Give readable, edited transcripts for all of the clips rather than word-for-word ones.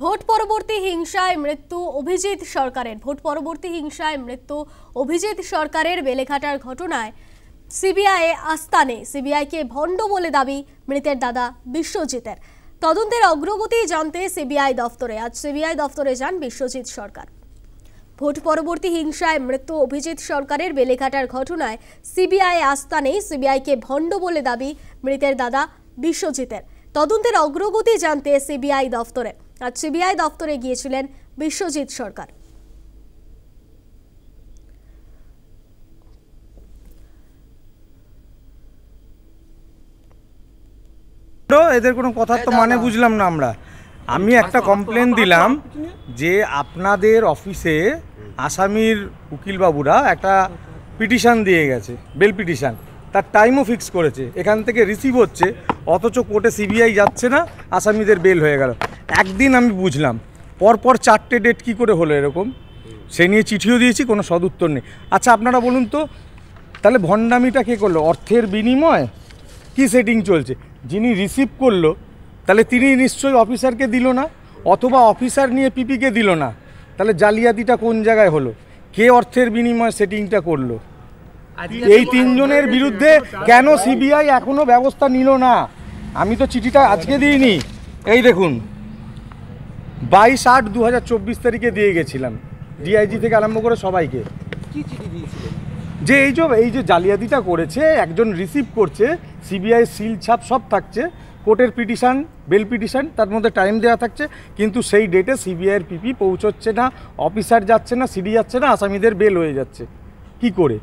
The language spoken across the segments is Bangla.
ভোট পরবর্তী হিংসায় মৃত্যু অভিজিৎ সরকারের। ভোট পরবর্তী হিংসায় মৃত্যু অভিজিৎ সরকারের বেলেঘাটার ঘটনায় সিবিআই আস্তানে। সিবিআইকে ভণ্ড বলে দাবি মৃতের দাদা বিশ্বজিতের। তদন্তের অগ্রগতি জানতে সিবিআই দফতরে আজ সিবিআই দফতরে যান বিশ্বজিৎ সরকার। ভোট পরবর্তী হিংসায় মৃত্যু অভিজিৎ সরকারের বেলেঘাটার ঘটনায় সিবিআই আস্তানে। সিবিআইকে ভণ্ড বলে দাবি মৃতের দাদা বিশ্বজিতের। তদন্তের অগ্রগতি জানতে সিবিআই দফতরে আজ সিবিআই দফতরে গিয়েছিলেন বিশ্বজিৎ সরকার। এদের কোনো কথার তো মানে বুঝলাম না আমরা। আমি একটা কমপ্লেন দিলাম যে আপনাদের অফিসে আসামির উকিলবাবুরা একটা পিটিশন দিয়ে গেছে, বেল পিটিশন, তার টাইমও ফিক্স করেছে, এখান থেকে রিসিভ হচ্ছে, অথচ কোর্টে সিবিআই যাচ্ছে না, আসামিদের বেল হয়ে গেল। একদিন আমি বুঝলাম, পরপর 4টে ডেট কী করে হলো এরকম? সে নিয়ে চিঠিও দিয়েছি, কোনো সদুত্তর নেই। আচ্ছা আপনারা বলুন তো, তাহলে ভণ্ডামিটা কে করলো? অর্থের বিনিময় কি সেটিং চলছে? যিনি রিসিভ করলো তাহলে তিনি নিশ্চয়ই অফিসারকে দিল না, অথবা অফিসার নিয়ে পিপিকে দিল না। তাহলে জালিয়াতিটা কোন জায়গায় হলো? কে অর্থের বিনিময় সেটিংটা করলো? এই তিনজনের বিরুদ্ধে কেন সিবিআই এখনো ব্যবস্থা নিল না? আমি তো চিঠিটা আজকে দিইনি, এই দেখুন 22/8/2024 তারিখে দিয়ে গেছিলাম, ডিআইজি থেকে আরম্ভ করে সবাইকে। কি চিঠি দিয়েছিলেন? যে এই যে জালিয়াতিটা করেছে, একজন রিসিভ করছে, সিবিআই সিল ছাপ সব থাকছে, কোর্টের পিটিশন, বেল পিটিশন, তার মধ্যে টাইম দেওয়া থাকছে, কিন্তু সেই ডেটে সিবিআইয়ের পিপি পৌঁছচ্ছে না, অফিসার যাচ্ছে না, সিডি যাচ্ছে না, আসামিদের বেল হয়ে যাচ্ছে। কি করে?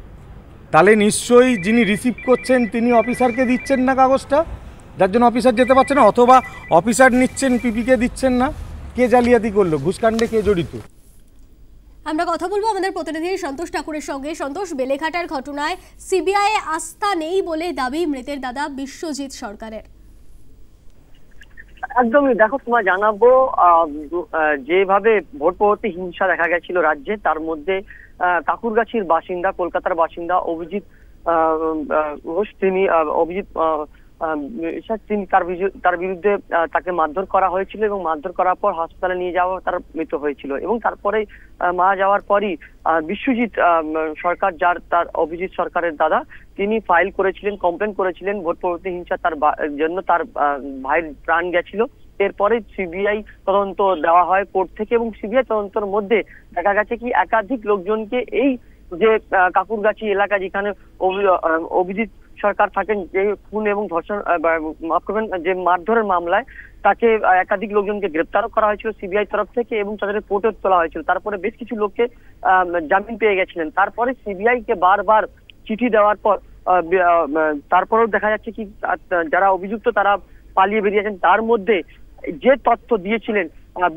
তাহলে নিশ্চয়ই যিনি রিসিভ করছেন তিনি অফিসারকে দিচ্ছেন না কাগজটা, যার জন্য অফিসার যেতে পারছে না, অথবা অফিসার নিচ্ছেন পিপিকে দিচ্ছেন না। কে জালিয়াতি করলো? ঘুষকাণ্ডে কে জড়িত? আমরা কথা বলবো আমাদের প্রতিনিধি সন্তোষ ঠাকুরের সঙ্গে। সন্তোষ, বেলেঘাটার ঘটনায় সিবিআই আস্থা নেই বলে দাবি মৃতের দাদা বিশ্বজিৎ সরকারের। একদমই, দেখো তোমায় জানাবো, যেভাবে ভোট পরবর্তী হিংসা দেখা গেছিল রাজ্যে, তার মধ্যে কাকুরগাছির বাসিন্দা, কলকাতার বাসিন্দা অভিজিৎ ঘোষ, তিনি তার বিরুদ্ধে তাকে মারধর করা হয়েছিল এবং মারধর করার পর হাসপাতালে নিয়ে যাওয়া তার মৃত্যু হয়েছিল। এবং তারপরে মারা যাওয়ার পরই বিশ্বজিৎ সরকার, যার তার অভিজিৎ সরকারের দাদা, তিনি ফাইল করেছিলেন, কমপ্লেন করেছিলেন ভোট পরবর্তী হিংসা তার জন্য তার ভাইয়ের প্রাণ গেছিল। এরপরে সিবিআই তদন্ত দেওয়া হয় কোর্ট থেকে, এবং সিবিআই তদন্তের মধ্যে দেখা গেছে কি একাধিক লোকজনকে এই যে কাকুরগাছি এলাকা, যেখানে অভিজিৎ সরকার থাকেন, যে খুন এবং ধর্ষণ যে মারধরের মামলায়, তাকে একাধিক লোকজনকে গ্রেপ্তারও করা হয়েছিল সিবিআই তরফ থেকে এবং তাদের কোর্টে তোলা হয়েছিল। তারপরে বেশ কিছু লোককে জামিন পেয়ে গেছিলেন। তারপরে সিবিআই কে বারবার চিঠি দেওয়ার পর তারপরেও দেখা যাচ্ছে কি যারা অভিযুক্ত তারা পালিয়ে বেরিয়েছেন। তার মধ্যে যে তথ্য দিয়েছিলেন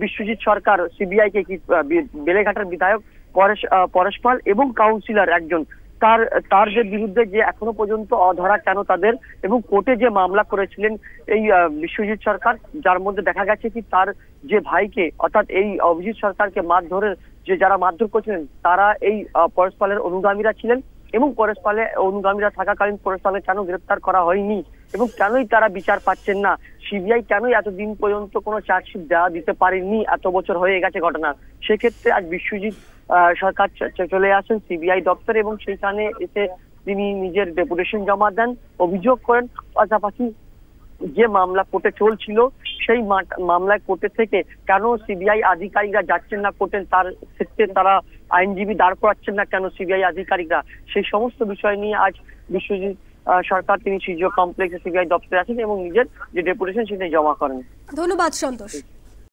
বিশ্বজিৎ সরকার সিবিআই কে, বেলেঘাটার বিধায়ক পরেশ পাল এবং কাউন্সিলর একজন, তার যে বিরুদ্ধে যে এখনো পর্যন্ত অধরা কেন তাদের, এবং কোর্টে যে মামলা করেছিলেন এই বিশ্বজিৎ সরকার, যার মধ্যে দেখা গেছে কি তার যে ভাইকে, অর্থাৎ এই অভিজিৎ সরকারকে যারা মারধর করেছিলেন তারা এই পরেশ পালের অনুগামীরা ছিলেন, এবং পরেশ পালে অনুগামীরা থাকাকালীন পরেশ পালে কেন গ্রেপ্তার করা হয়নি এবং কেনই তারা বিচার পাচ্ছেন না, সিবিআই কেনই এতদিন পর্যন্ত কোনো চার্জশিট দিতে পারেনি, এত বছর হয়ে গেছে ঘটনা। সেক্ষেত্রে আজ বিশ্বজিৎ সরকার চলে আসেন সিবিআই দপ্তরে এবং সেইখানে এসে তিনি নিজের ডেপুটেশন জমা দেন, অভিযোগ করেন। পাশাপাশি যে মামলা কোর্টে চলছিল সেই মামলায় কোর্টে থেকে কেন সিবিআই আধিকারিকরা যাচ্ছেন না কোর্টে, তার ক্ষেত্রে তারা আইনজীবী দাঁড় করাচ্ছেন না কেন সিবিআই আধিকারিকরা, সেই সমস্ত বিষয় নিয়ে আজ বিশ্বজিৎ সরকার তিনি সিজিও কমপ্লেক্সে সিবিআই দপ্তরে আছেন এবং নিজের যে ডেপুটেশন সেটা জমা করেন। ধন্যবাদ সন্তোষ।